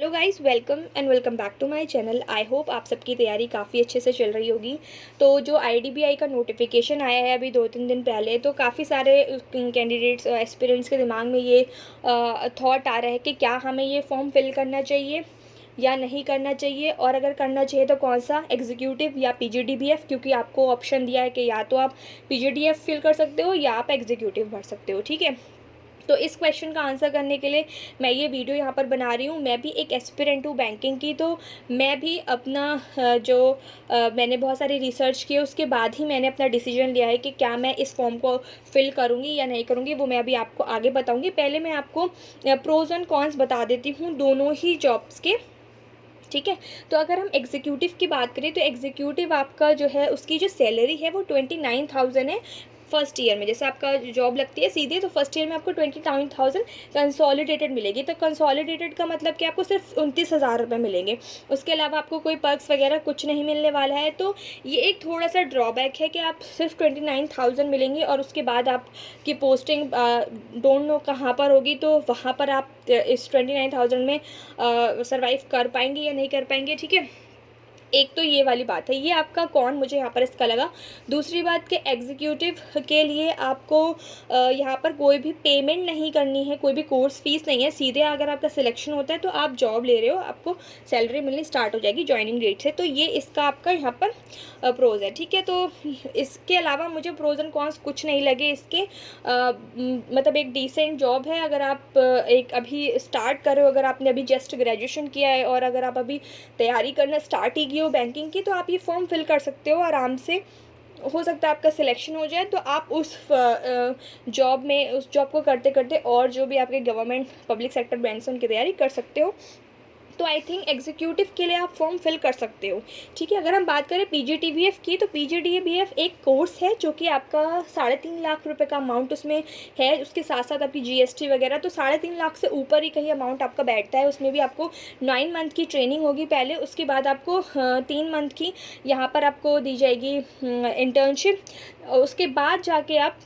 Hello guys, welcome back to my channel. I hope आप सबकी तैयारी काफ़ी अच्छे से चल रही होगी। तो जो आईडीबीआई का नोटिफिकेशन आया है अभी 2-3 दिन पहले, तो काफ़ी सारे कैंडिडेट्स एस्पिरेंट्स के दिमाग में ये थॉट आ रहा है कि क्या हमें ये फॉर्म फिल करना चाहिए या नहीं करना चाहिए, और अगर करना चाहिए तो कौन सा, एग्जीक्यूटिव या पीजीडीबीएफ। क्योंकि आपको ऑप्शन दिया है कि या तो आप पीजीडीएफ फिल कर सकते हो या आप एग्जीक्यूटिव भर सकते हो। ठीक है, तो इस क्वेश्चन का आंसर करने के लिए मैं ये वीडियो यहाँ पर बना रही हूँ। मैं भी एक एस्पिरेंट हूँ बैंकिंग की, तो मैं भी अपना मैंने बहुत सारी रिसर्च की, उसके बाद ही मैंने अपना डिसीजन लिया है कि क्या मैं इस फॉर्म को फिल करूँगी या नहीं करूँगी। वो मैं अभी आपको आगे बताऊँगी। पहले मैं आपको प्रोज एंड कॉन्स बता देती हूँ दोनों ही जॉब्स के। ठीक है, तो अगर हम एग्जीक्यूटिव की बात करें तो एग्जीक्यूटिव आपका जो है उसकी जो सैलरी है वो 29,000 है फर्स्ट ईयर में। जैसे आपका जॉब लगती है सीधे, तो फर्स्ट ईयर में आपको 29,000 कंसोलिडेटेड मिलेगी। तो कंसोलिडेटेड का मतलब कि आपको सिर्फ 29,000 रुपये मिलेंगे, उसके अलावा आपको कोई पर्क्स वगैरह कुछ नहीं मिलने वाला है। तो ये एक थोड़ा सा ड्रॉबैक है कि आप सिर्फ 29,000 मिलेंगे, और उसके बाद आपकी पोस्टिंग डोंट नो कहाँ पर होगी, तो वहाँ पर आप इस 29,000 में सर्वाइव कर पाएंगे या नहीं कर पाएंगे। ठीक है, एक तो ये वाली बात है, ये आपका कौन मुझे यहाँ पर इसका लगा। दूसरी बात कि एग्जीक्यूटिव के लिए आपको यहाँ पर कोई भी पेमेंट नहीं करनी है, कोई भी कोर्स फीस नहीं है। सीधे अगर आपका सिलेक्शन होता है तो आप जॉब ले रहे हो, आपको सैलरी मिलनी स्टार्ट हो जाएगी जॉइनिंग डेट से। तो ये इसका आपका यहाँ पर प्रोज है। ठीक है, तो इसके अलावा मुझे प्रोज एंड कॉन्स कुछ नहीं लगे इसके। मतलब एक डिसेंट जॉब है। अगर आप एक अभी स्टार्ट कर रहे हो, अगर आपने अभी जस्ट ग्रेजुएशन किया है और अगर आप अभी तैयारी करना स्टार्ट ही की हो बैंकिंग की, तो आप ये फॉर्म फिल कर सकते हो आराम से। हो सकता है आपका सिलेक्शन हो जाए, तो आप उस जॉब में, उस जॉब को करते करते और जो भी आपके गवर्नमेंट पब्लिक सेक्टर बैंक्स हैं उनकी तैयारी कर सकते हो। तो आई थिंक एग्जीक्यूटिव के लिए आप फॉर्म फिल कर सकते हो। ठीक है, अगर हम बात करें पीजीडीबीएफ की, तो पीजीडीबीएफ एक कोर्स है जो कि आपका 3.5 लाख रुपए का अमाउंट उसमें है। उसके साथ साथ आपकी जीएसटी वगैरह, तो 3.5 लाख से ऊपर ही कहीं अमाउंट आपका बैठता है। उसमें भी आपको 9 मंथ की ट्रेनिंग होगी पहले, उसके बाद आपको 3 मंथ की यहाँ पर आपको दी जाएगी इंटर्नशिप। उसके बाद जाके आप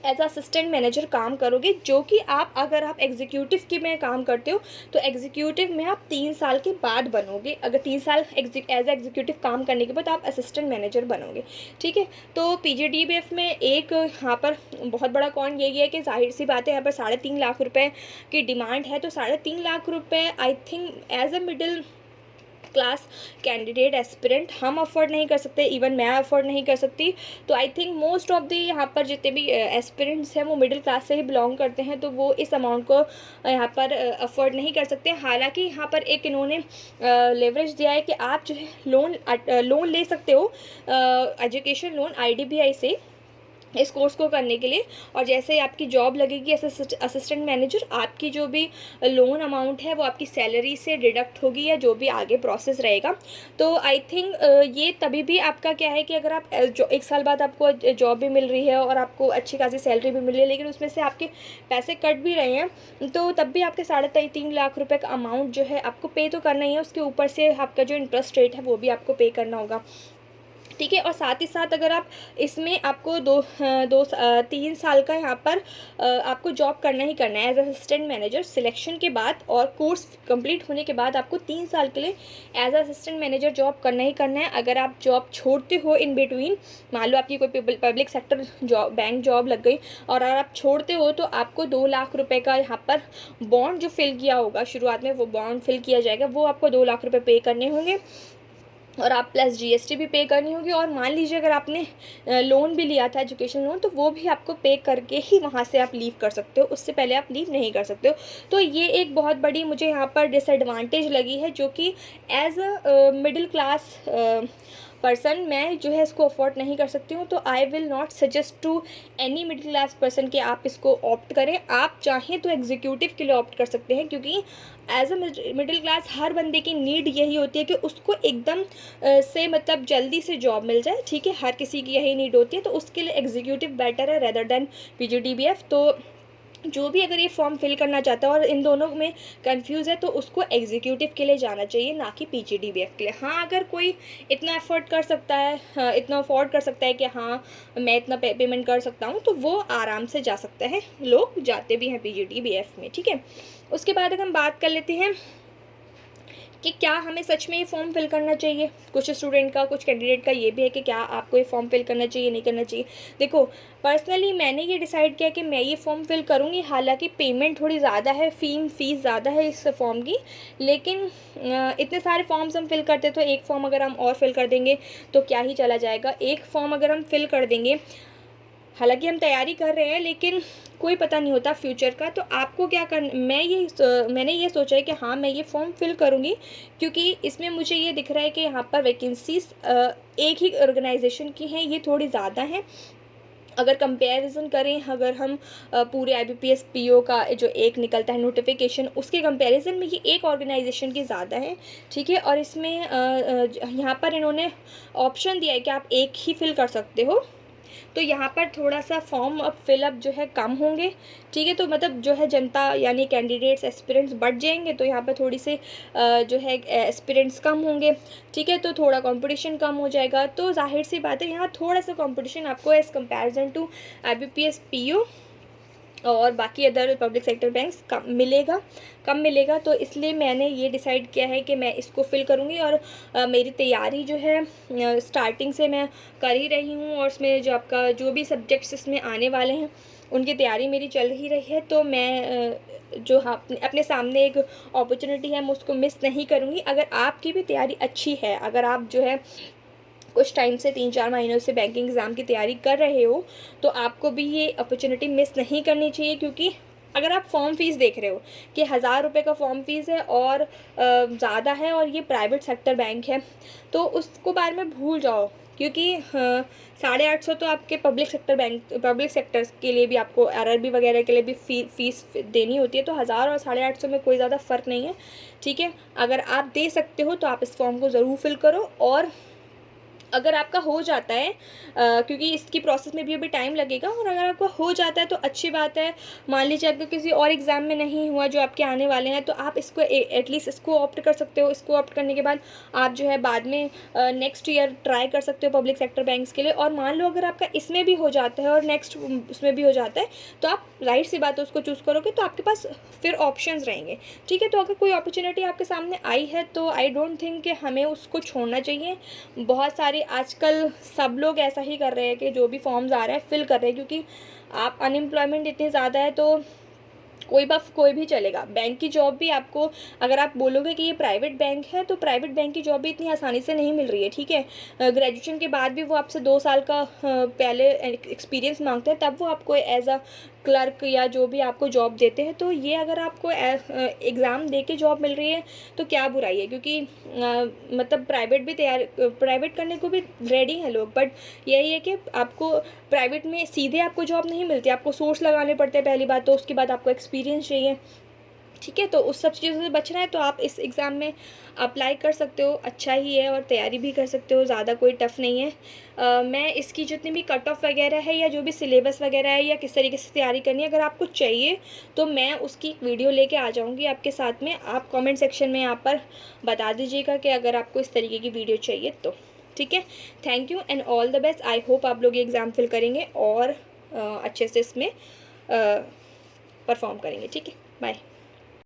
एज असिस्टेंट मैनेजर काम करोगे, जो कि आप, अगर आप एग्जीक्यूटिव के में काम करते हो तो एग्जीक्यूटिव में आप 3 साल के बाद बनोगे। अगर 3 साल एज एग्जीक्यूटिव काम करने के बाद आप असिस्टेंट मैनेजर बनोगे। ठीक है, तो पीजीडीबीएफ में एक यहाँ पर बहुत बड़ा कौन यही है कि जाहिर सी बात है यहाँ पर 3.5 लाख रुपए की डिमांड है। तो 3.5 लाख रुपए I think as a middle class candidate aspirant हम अफोर्ड नहीं कर सकते, इवन मैं अफोर्ड नहीं कर सकती। तो I think most of the यहाँ पर जितने भी एस्पिरेंट्स हैं वो मिडिल क्लास से ही बिलोंग करते हैं, तो वो इस अमाउंट को यहाँ पर अफोर्ड नहीं कर सकते। हालांकि यहाँ पर एक इन्होंने लेवरेज दिया है कि आप जो है लोन ले सकते हो, एजुकेशन लोन आईडीबीआई से इस कोर्स को करने के लिए। और जैसे ही आपकी जॉब लगेगी असिस्टेंट मैनेजर, आपकी जो भी लोन अमाउंट है वो आपकी सैलरी से डिडक्ट होगी, या जो भी आगे प्रोसेस रहेगा। तो आई थिंक ये तभी भी आपका क्या है कि अगर आप जो 1 साल बाद आपको जॉब भी मिल रही है और आपको अच्छी खासी सैलरी भी मिल रही है, लेकिन उसमें से आपके पैसे कट भी रहे हैं, तो तब भी आपके 3.5 लाख रुपये का अमाउंट जो है आपको पे तो करना ही है। उसके ऊपर से आपका जो इंटरेस्ट रेट है वो भी आपको पे करना होगा। ठीक है, और साथ ही साथ अगर आप इसमें आपको 3 साल का यहाँ पर आपको जॉब करना ही करना है एज असिस्टेंट मैनेजर सिलेक्शन के बाद, और कोर्स कंप्लीट होने के बाद आपको 3 साल के लिए एज असिस्टेंट मैनेजर जॉब करना ही करना है। अगर आप जॉब छोड़ते हो इन बिटवीन, मान लो आपकी कोई public sector job, bank job लग गई, और अगर आप छोड़ते हो तो आपको 2 लाख रुपये का यहाँ पर बॉन्ड जो फिल किया होगा शुरुआत में, वो बॉन्ड फिल किया जाएगा, वो आपको 2 लाख रुपये पे करने होंगे, और आप प्लस जीएसटी भी पे करनी होगी। और मान लीजिए अगर आपने लोन भी लिया था एजुकेशन लोन, तो वो भी आपको पे करके ही वहाँ से आप लीव कर सकते हो, उससे पहले आप लीव नहीं कर सकते हो। तो ये एक बहुत बड़ी मुझे यहाँ पर डिसएडवांटेज लगी है, जो कि as a middle class person मैं जो है इसको अफोर्ड नहीं कर सकती हूँ। तो I will not suggest to any middle class person कि आप इसको ऑप्ट करें। आप चाहें तो एग्जीक्यूटिव के लिए ऑप्ट कर सकते हैं, क्योंकि एज अ मिडिल क्लास हर बंदे की नीड यही होती है कि उसको एकदम से मतलब जल्दी से जॉब मिल जाए। ठीक है, हर किसी की यही नीड होती है, तो उसके लिए एग्जीक्यूटिव बेटर है रेदर देन पीजीडीबीएफ। तो जो भी अगर ये फॉर्म फिल करना चाहता है और इन दोनों में कंफ्यूज है, तो उसको एग्जीक्यूटिव के लिए जाना चाहिए, ना कि पीजीडीबीएफ के लिए। हाँ, अगर कोई इतना अफोर्ड कर सकता है, इतना अफोर्ड कर सकता है कि हाँ मैं इतना पेमेंट कर सकता हूँ, तो वो आराम से जा सकता है। लोग जाते भी हैं पीजीडीबीएफ में। ठीक है, उसके बाद अगर हम बात कर लेते हैं कि क्या हमें सच में ये फॉर्म फिल करना चाहिए। कुछ स्टूडेंट का, कुछ कैंडिडेट का ये भी है कि क्या आपको ये फॉर्म फिल करना चाहिए, नहीं करना चाहिए। देखो, पर्सनली मैंने ये डिसाइड किया कि मैं ये फॉर्म फिल करूँगी। हालांकि पेमेंट थोड़ी ज़्यादा है, फ़ीस ज़्यादा है इस फॉर्म की, लेकिन इतने सारे फॉर्म्स हम फिल करते तो एक फॉर्म अगर हम और फिल कर देंगे तो क्या ही चला जाएगा। एक फॉर्म अगर हम फिल कर देंगे, हालांकि हम तैयारी कर रहे हैं, लेकिन कोई पता नहीं होता फ्यूचर का। तो आपको क्या मैंने ये सोचा है कि हाँ, मैं ये फॉर्म फिल करूँगी, क्योंकि इसमें मुझे ये दिख रहा है कि यहाँ पर वैकेंसीज एक ही ऑर्गेनाइजेशन की हैं, ये थोड़ी ज़्यादा हैं। अगर कंपैरिजन करें, अगर हम पूरे IBPS PO का जो एक निकलता है नोटिफिकेशन, उसके कंपैरिजन में ये एक ऑर्गेनाइजेशन की ज़्यादा है, ठीक है। और इसमें यहाँ पर इन्होंने ऑप्शन दिया है कि आप एक ही फिल कर सकते हो। तो यहाँ पर थोड़ा सा फॉर्म अब फिलअप जो है कम होंगे, ठीक है। तो मतलब जो है जनता यानी कैंडिडेट्स, एस्पिरेंट्स बढ़ जाएंगे, तो यहाँ पर थोड़ी से जो है एस्पिरेंट्स कम होंगे, ठीक है। तो थोड़ा कंपटीशन कम हो जाएगा। तो जाहिर सी बात है, यहाँ थोड़ा सा कंपटीशन आपको as comparison to IBPS PO और बाकी अदर पब्लिक सेक्टर बैंक्स कम मिलेगा। तो इसलिए मैंने ये डिसाइड किया है कि मैं इसको फिल करूँगी। और मेरी तैयारी जो है स्टार्टिंग से मैं कर ही रही हूँ, और उसमें जो आपका जो भी सब्जेक्ट्स इसमें आने वाले हैं उनकी तैयारी मेरी चल ही रही है। तो मैं जो हाँ अपने सामने एक अपॉर्चुनिटी है, मैं उसको मिस नहीं करूँगी। अगर आपकी भी तैयारी अच्छी है, अगर आप जो है कुछ टाइम से 3-4 महीनों से बैंकिंग एग्ज़ाम की तैयारी कर रहे हो, तो आपको भी ये अपॉर्चुनिटी मिस नहीं करनी चाहिए। क्योंकि अगर आप फॉर्म फ़ीस देख रहे हो कि 1000 रुपये का फॉर्म फ़ीस है और ज़्यादा है, और ये प्राइवेट सेक्टर बैंक है, तो उसको बारे में भूल जाओ। क्योंकि 850 तो आपके पब्लिक सेक्टर्स के लिए भी, आपको RRB वगैरह के लिए भी फ़ीस देनी होती है। तो 1000 और 850 में कोई ज़्यादा फ़र्क नहीं है, ठीक है। अगर आप दे सकते हो तो आप इस फॉर्म को ज़रूर फिल करो। और अगर आपका हो जाता है, क्योंकि इसकी प्रोसेस में भी अभी टाइम लगेगा, और अगर आपका हो जाता है तो अच्छी बात है। मान लीजिए आपका किसी और एग्ज़ाम में नहीं हुआ जो आपके आने वाले हैं, तो आप इसको एटलीस्ट इसको ऑप्ट कर सकते हो। इसको ऑप्ट करने के बाद आप जो है बाद में नेक्स्ट ईयर ट्राई कर सकते हो पब्लिक सेक्टर बैंक्स के लिए। और मान लो अगर आपका इसमें भी हो जाता है और नेक्स्ट उसमें भी हो जाता है, तो आप राइट सी बात है उसको चूज़ करोगे, तो आपके पास फिर ऑप्शंस रहेंगे, ठीक है। तो अगर कोई अपॉर्चुनिटी आपके सामने आई है, तो आई डोंट थिंक कि हमें उसको छोड़ना चाहिए। बहुत सारे आजकल सब लोग ऐसा ही कर रहे हैं कि जो भी फॉर्म्स आ रहे हैं फिल कर रहे हैं, क्योंकि आप अनएम्प्लॉयमेंट इतनी ज़्यादा है, तो कोई भी चलेगा। बैंक की जॉब भी आपको, अगर आप बोलोगे कि ये प्राइवेट बैंक है, तो प्राइवेट बैंक की जॉब भी इतनी आसानी से नहीं मिल रही है, ठीक है। ग्रेजुएशन के बाद भी वो आपसे 2 साल का पहले एक्सपीरियंस मांगते हैं, तब वो आपको एज अ क्लर्क या जो भी आपको जॉब देते हैं। तो ये अगर आपको एग्ज़ाम दे के जॉब मिल रही है तो क्या बुराई है, क्योंकि मतलब प्राइवेट करने को भी रेडी हैं लोग। बट यही है कि आपको प्राइवेट में सीधे आपको जॉब नहीं मिलती, आपको सोर्स लगाने पड़ते हैं पहली बात तो, उसके बाद आपको एक्सपीरियंस चाहिए, ठीक है। तो उस सब चीज़ों से बचना है तो आप इस एग्ज़ाम में अप्लाई कर सकते हो, अच्छा ही है, और तैयारी भी कर सकते हो, ज़्यादा कोई टफ़ नहीं है। मैं इसकी जितनी भी कट ऑफ वगैरह है, या जो भी सिलेबस वगैरह है, या किस तरीके से तैयारी करनी है, अगर आपको चाहिए तो मैं उसकी एक वीडियो लेके आ जाऊँगी आपके साथ में। आप कमेंट सेक्शन में यहाँ पर बता दीजिएगा कि अगर आपको इस तरीके की वीडियो चाहिए तो, ठीक है। Thank you and all the best. I hope आप लोग ये एग्ज़ाम फिल करेंगे और अच्छे से इसमें परफॉर्म करेंगे, ठीक है। बाय।